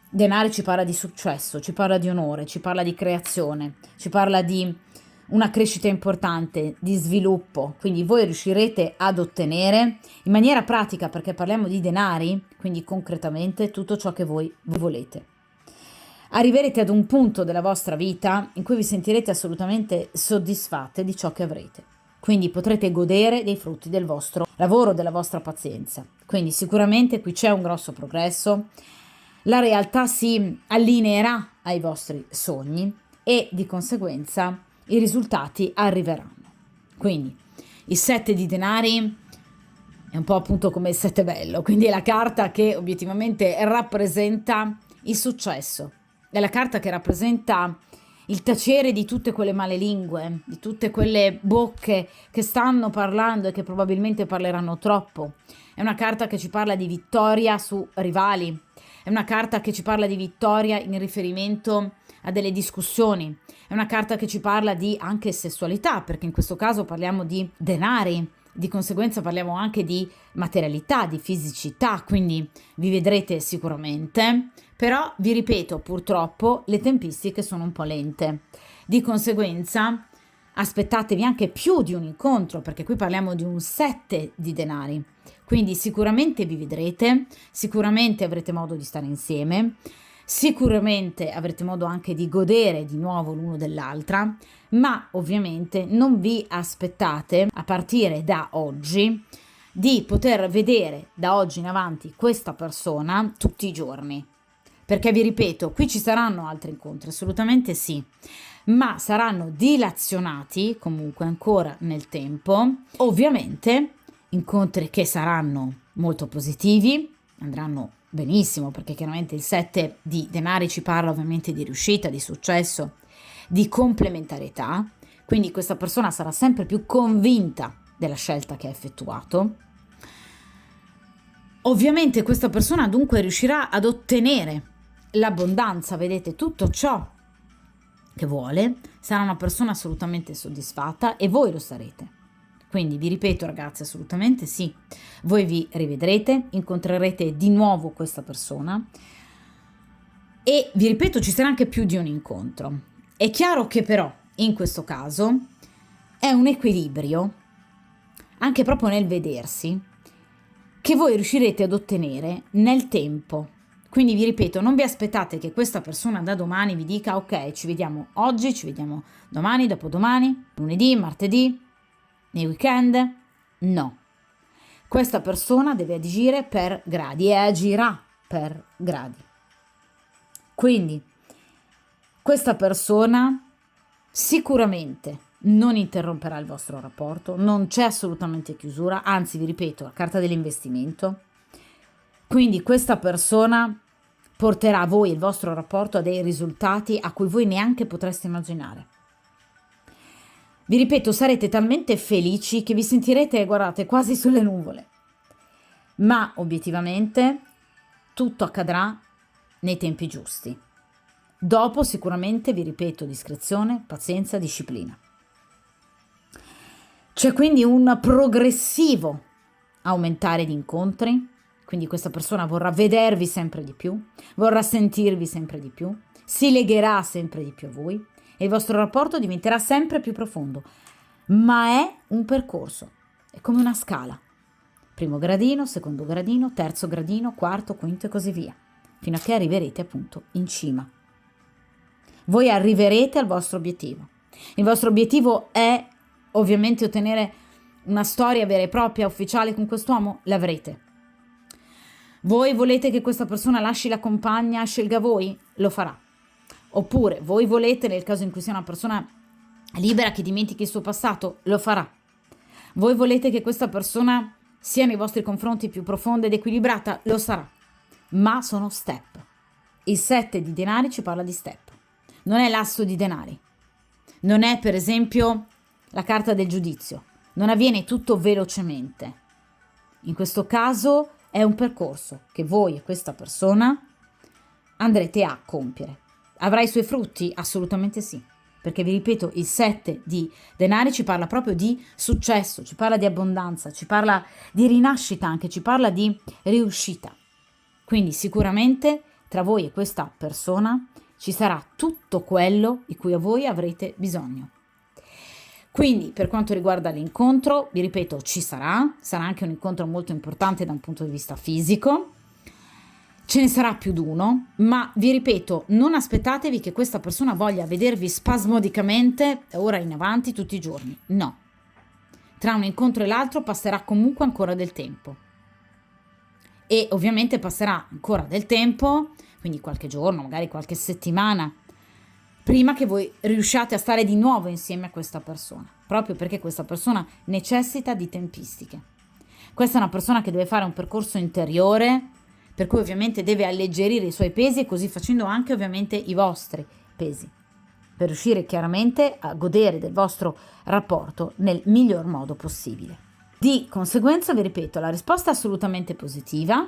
denari ci parla di successo, ci parla di onore, ci parla di creazione, ci parla di una crescita importante, di sviluppo, quindi voi riuscirete ad ottenere in maniera pratica, perché parliamo di denari, quindi concretamente tutto ciò che voi volete. Arriverete ad un punto della vostra vita in cui vi sentirete assolutamente soddisfatte di ciò che avrete. Quindi potrete godere dei frutti del vostro lavoro, della vostra pazienza. Quindi sicuramente qui c'è un grosso progresso, la realtà si allineerà ai vostri sogni e di conseguenza i risultati arriveranno. Quindi il 7 di denari è un po' appunto come il 7 bello, quindi è la carta che obiettivamente rappresenta il successo, è la carta che rappresenta il tacere di tutte quelle male lingue, di tutte quelle bocche che stanno parlando e che probabilmente parleranno troppo. È una carta che ci parla di vittoria su rivali, è una carta che ci parla di vittoria in riferimento a delle discussioni, è una carta che ci parla di anche sessualità, perché in questo caso parliamo di denari, di conseguenza parliamo anche di materialità, di fisicità, quindi vi vedrete sicuramente, però vi ripeto, purtroppo le tempistiche sono un po' lente, di conseguenza aspettatevi anche più di un incontro, perché qui parliamo di un 7 di denari, quindi sicuramente vi vedrete, sicuramente avrete modo di stare insieme, sicuramente avrete modo anche di godere di nuovo l'uno dell'altra, ma ovviamente non vi aspettate a partire da oggi di poter vedere da oggi in avanti questa persona tutti i giorni. Perché vi ripeto, qui ci saranno altri incontri, assolutamente sì, ma saranno dilazionati comunque ancora nel tempo. Ovviamente incontri che saranno molto positivi, andranno benissimo, perché chiaramente il 7 di denari ci parla ovviamente di riuscita, di successo, di complementarietà, quindi questa persona sarà sempre più convinta della scelta che ha effettuato. Ovviamente questa persona dunque riuscirà ad ottenere l'abbondanza, vedete, tutto ciò che vuole, sarà una persona assolutamente soddisfatta e voi lo sarete. Quindi vi ripeto ragazzi, assolutamente sì, voi vi rivedrete, incontrerete di nuovo questa persona e vi ripeto ci sarà anche più di un incontro. È chiaro che però in questo caso è un equilibrio, anche proprio nel vedersi, che voi riuscirete ad ottenere nel tempo. Quindi vi ripeto, non vi aspettate che questa persona da domani vi dica ok, ci vediamo oggi, ci vediamo domani, dopodomani, lunedì, martedì, nei weekend. No, questa persona deve agire per gradi e agirà per gradi. Quindi questa persona sicuramente non interromperà il vostro rapporto, non c'è assolutamente chiusura, anzi vi ripeto, la carta dell'investimento. Quindi questa persona porterà voi il vostro rapporto a dei risultati a cui voi neanche potreste immaginare. Vi ripeto, sarete talmente felici che vi sentirete, guardate, quasi sulle nuvole. Ma obiettivamente tutto accadrà nei tempi giusti. Dopo sicuramente, vi ripeto, discrezione, pazienza, disciplina. C'è quindi un progressivo aumentare di incontri, quindi questa persona vorrà vedervi sempre di più, vorrà sentirvi sempre di più, si legherà sempre di più a voi e il vostro rapporto diventerà sempre più profondo. Ma è un percorso, è come una scala. Primo gradino, secondo gradino, terzo gradino, quarto, quinto e così via, fino a che arriverete appunto in cima. Voi arriverete al vostro obiettivo. Il vostro obiettivo è ovviamente ottenere una storia vera e propria, ufficiale con quest'uomo? L'avrete. Voi volete che questa persona lasci la compagna, scelga voi? Lo farà. Oppure voi volete, nel caso in cui sia una persona libera che dimentichi il suo passato? Lo farà. Voi volete che questa persona sia nei vostri confronti più profonda ed equilibrata? Lo sarà. Ma sono step. Il 7 di denari ci parla di step. Non è l'asso di denari. Non è, per esempio, la carta del giudizio. Non avviene tutto velocemente. In questo caso è un percorso che voi e questa persona andrete a compiere. Avrà i suoi frutti? Assolutamente sì. Perché vi ripeto, il 7 di denari ci parla proprio di successo, ci parla di abbondanza, ci parla di rinascita anche, ci parla di riuscita. Quindi sicuramente tra voi e questa persona ci sarà tutto quello di cui a voi avrete bisogno. Quindi per quanto riguarda l'incontro, vi ripeto, sarà anche un incontro molto importante da un punto di vista fisico, ce ne sarà più di uno, ma vi ripeto, non aspettatevi che questa persona voglia vedervi spasmodicamente da ora in avanti tutti i giorni, no. Tra un incontro e l'altro passerà comunque ancora del tempo e ovviamente passerà ancora del tempo, quindi qualche giorno, magari qualche settimana, prima che voi riusciate a stare di nuovo insieme a questa persona, proprio perché questa persona necessita di tempistiche. Questa è una persona che deve fare un percorso interiore, per cui ovviamente deve alleggerire i suoi pesi e così facendo anche ovviamente i vostri pesi, per riuscire chiaramente a godere del vostro rapporto nel miglior modo possibile. Di conseguenza, vi ripeto, la risposta è assolutamente positiva,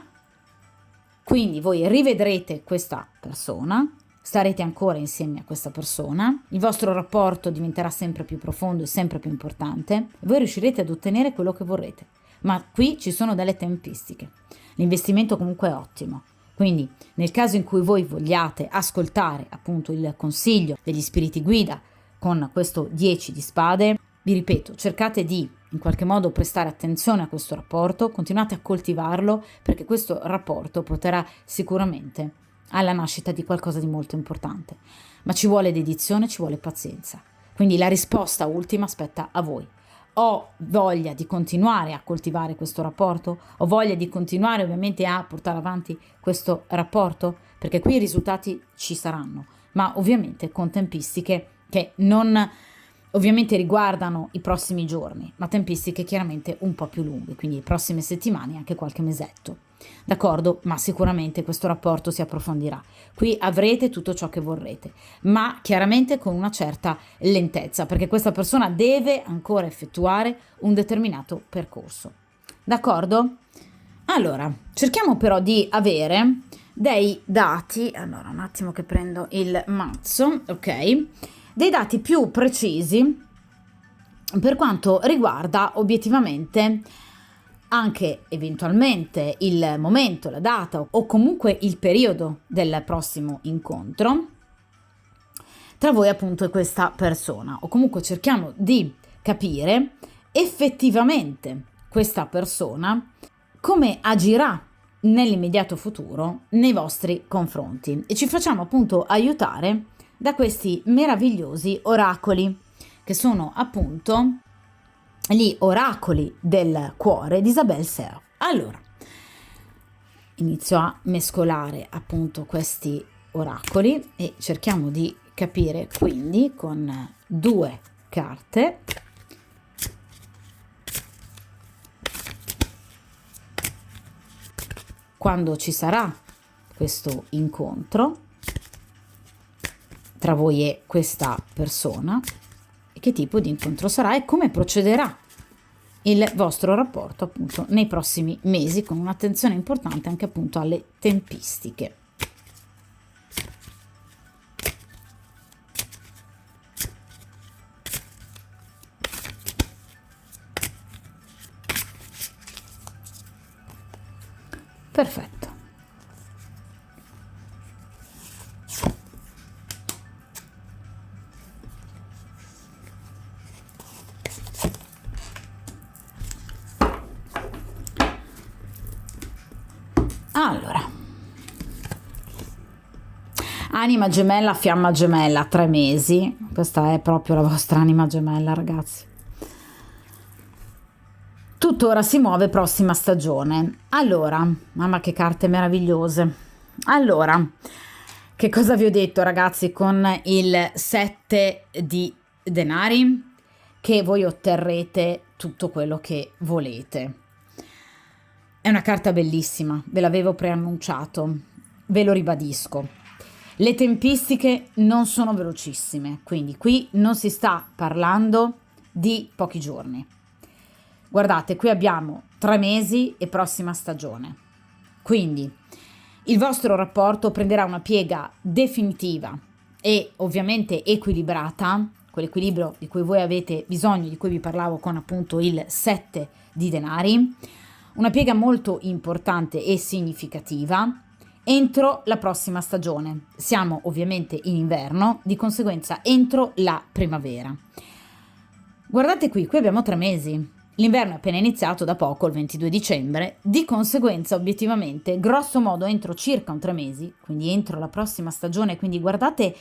quindi voi rivedrete questa persona, starete ancora insieme a questa persona, il vostro rapporto diventerà sempre più profondo e sempre più importante e voi riuscirete ad ottenere quello che vorrete. Ma qui ci sono delle tempistiche. L'investimento comunque è ottimo. Quindi nel caso in cui voi vogliate ascoltare appunto il consiglio degli spiriti guida con questo 10 di spade, vi ripeto, cercate di in qualche modo prestare attenzione a questo rapporto, continuate a coltivarlo perché questo rapporto porterà sicuramente alla nascita di qualcosa di molto importante. Ma ci vuole dedizione, ci vuole pazienza. Quindi la risposta ultima spetta a voi. Ho voglia di continuare a coltivare questo rapporto? Ho voglia di continuare ovviamente a portare avanti questo rapporto? Perché qui i risultati ci saranno, ma ovviamente con tempistiche che non ovviamente riguardano i prossimi giorni, ma tempistiche chiaramente un po' più lunghe, quindi le prossime settimane, anche qualche mesetto. D'accordo? Ma sicuramente questo rapporto si approfondirà. Qui avrete tutto ciò che vorrete, ma chiaramente con una certa lentezza, perché questa persona deve ancora effettuare un determinato percorso. D'accordo? Allora, cerchiamo però di avere dei dati, allora un attimo che prendo il mazzo, ok? Dei dati più precisi per quanto riguarda obiettivamente anche eventualmente il momento, la data o comunque il periodo del prossimo incontro tra voi appunto e questa persona, o comunque cerchiamo di capire effettivamente questa persona come agirà nell'immediato futuro nei vostri confronti e ci facciamo appunto aiutare da questi meravigliosi oracoli che sono appunto gli oracoli del cuore di Isabelle Serre. Allora, inizio a mescolare appunto questi oracoli e cerchiamo di capire quindi con 2 carte quando ci sarà questo incontro tra voi e questa persona, che tipo di incontro sarà e come procederà il vostro rapporto appunto nei prossimi mesi, con un'attenzione importante anche appunto alle tempistiche. Perfetto. Allora, anima gemella, fiamma gemella, 3 mesi. Questa è proprio la vostra anima gemella, ragazzi. Tuttora si muove, prossima stagione. Allora, mamma che carte meravigliose. Allora, che cosa vi ho detto, ragazzi, con il 7 di denari? Che voi otterrete tutto quello che volete. È una carta bellissima, ve l'avevo preannunciato, ve lo ribadisco. Le tempistiche non sono velocissime, quindi qui non si sta parlando di pochi giorni. Guardate, qui abbiamo 3 mesi e prossima stagione. Quindi il vostro rapporto prenderà una piega definitiva e ovviamente equilibrata, quell'equilibrio di cui voi avete bisogno, di cui vi parlavo con appunto il 7 di denari, una piega molto importante e significativa entro la prossima stagione. Siamo ovviamente in inverno, di conseguenza entro la primavera. Guardate qui abbiamo 3 mesi. L'inverno è appena iniziato da poco, il 22 dicembre, di conseguenza obiettivamente, grosso modo entro circa un 3 mesi, quindi entro la prossima stagione, quindi guardate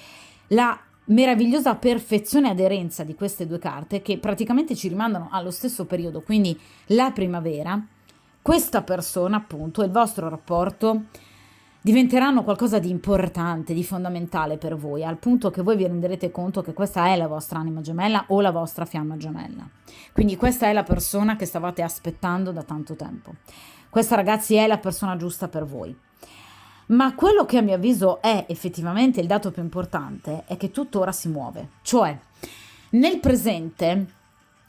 la meravigliosa perfezione e aderenza di queste 2 carte che praticamente ci rimandano allo stesso periodo, quindi la primavera. Questa persona, appunto, e il vostro rapporto diventeranno qualcosa di importante, di fondamentale per voi, al punto che voi vi renderete conto che questa è la vostra anima gemella o la vostra fiamma gemella. Quindi questa è la persona che stavate aspettando da tanto tempo. Questa, ragazzi, è la persona giusta per voi. Ma quello che a mio avviso è effettivamente il dato più importante è che tutto ora si muove. Cioè, nel presente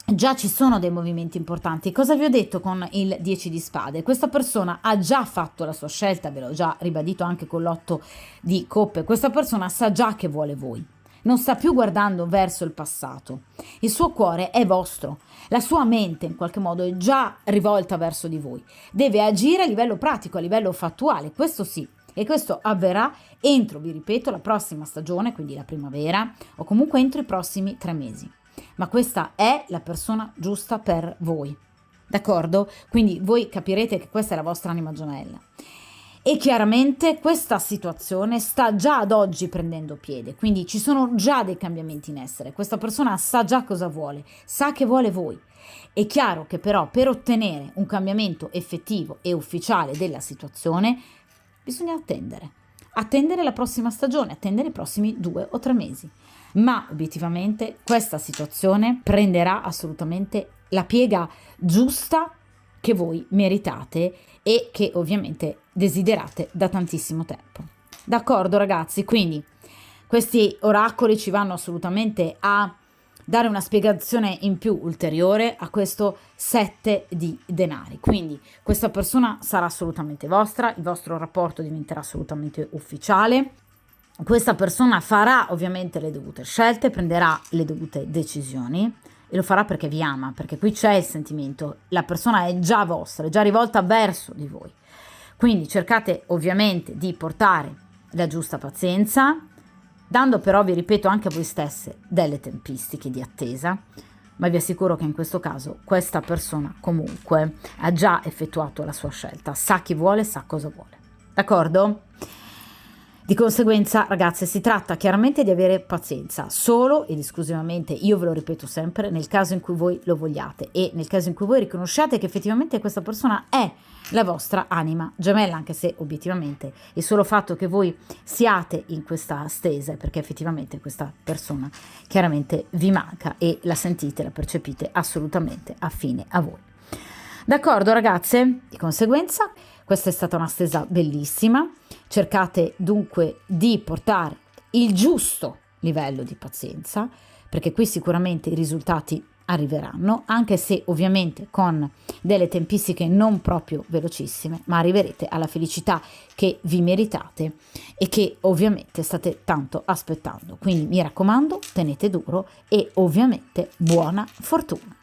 già ci sono dei movimenti importanti. Cosa vi ho detto con il 10 di spade? Questa persona ha già fatto la sua scelta, ve l'ho già ribadito anche con l'8 di coppe. Questa persona sa già che vuole voi. Non sta più guardando verso il passato. Il suo cuore è vostro. La sua mente in qualche modo è già rivolta verso di voi. Deve agire a livello pratico, a livello fattuale, questo sì. E questo avverrà entro, vi ripeto, la prossima stagione, quindi la primavera, o comunque entro i prossimi 3 mesi. Ma questa è la persona giusta per voi, d'accordo? Quindi voi capirete che questa è la vostra anima gemella. E chiaramente questa situazione sta già ad oggi prendendo piede, quindi ci sono già dei cambiamenti in essere. Questa persona sa già cosa vuole, sa che vuole voi. È chiaro che però per ottenere un cambiamento effettivo e ufficiale della situazione bisogna attendere la prossima stagione, attendere i prossimi 2 o 3 mesi. Ma obiettivamente questa situazione prenderà assolutamente la piega giusta che voi meritate e che ovviamente desiderate da tantissimo tempo. D'accordo, ragazzi? Quindi questi oracoli ci vanno assolutamente a dare una spiegazione in più ulteriore a questo 7 di denari. Quindi questa persona sarà assolutamente vostra, il vostro rapporto diventerà assolutamente ufficiale. Questa persona farà ovviamente le dovute scelte, prenderà le dovute decisioni e lo farà perché vi ama, perché qui c'è il sentimento, la persona è già vostra, è già rivolta verso di voi. Quindi cercate ovviamente di portare la giusta pazienza, dando però, vi ripeto, anche a voi stesse delle tempistiche di attesa, ma vi assicuro che in questo caso questa persona comunque ha già effettuato la sua scelta, sa chi vuole, sa cosa vuole. D'accordo? Di conseguenza, ragazze, si tratta chiaramente di avere pazienza, solo ed esclusivamente, io ve lo ripeto sempre, nel caso in cui voi lo vogliate e nel caso in cui voi riconosciate che effettivamente questa persona è la vostra anima gemella, anche se obiettivamente il solo fatto che voi siate in questa stese, perché effettivamente questa persona chiaramente vi manca e la sentite, la percepite assolutamente affine a voi. D'accordo, ragazze? Di conseguenza, questa è stata una stesa bellissima. Cercate dunque di portare il giusto livello di pazienza, perché qui sicuramente i risultati arriveranno, anche se ovviamente con delle tempistiche non proprio velocissime, ma arriverete alla felicità che vi meritate e che ovviamente state tanto aspettando. Quindi mi raccomando, tenete duro e ovviamente buona fortuna.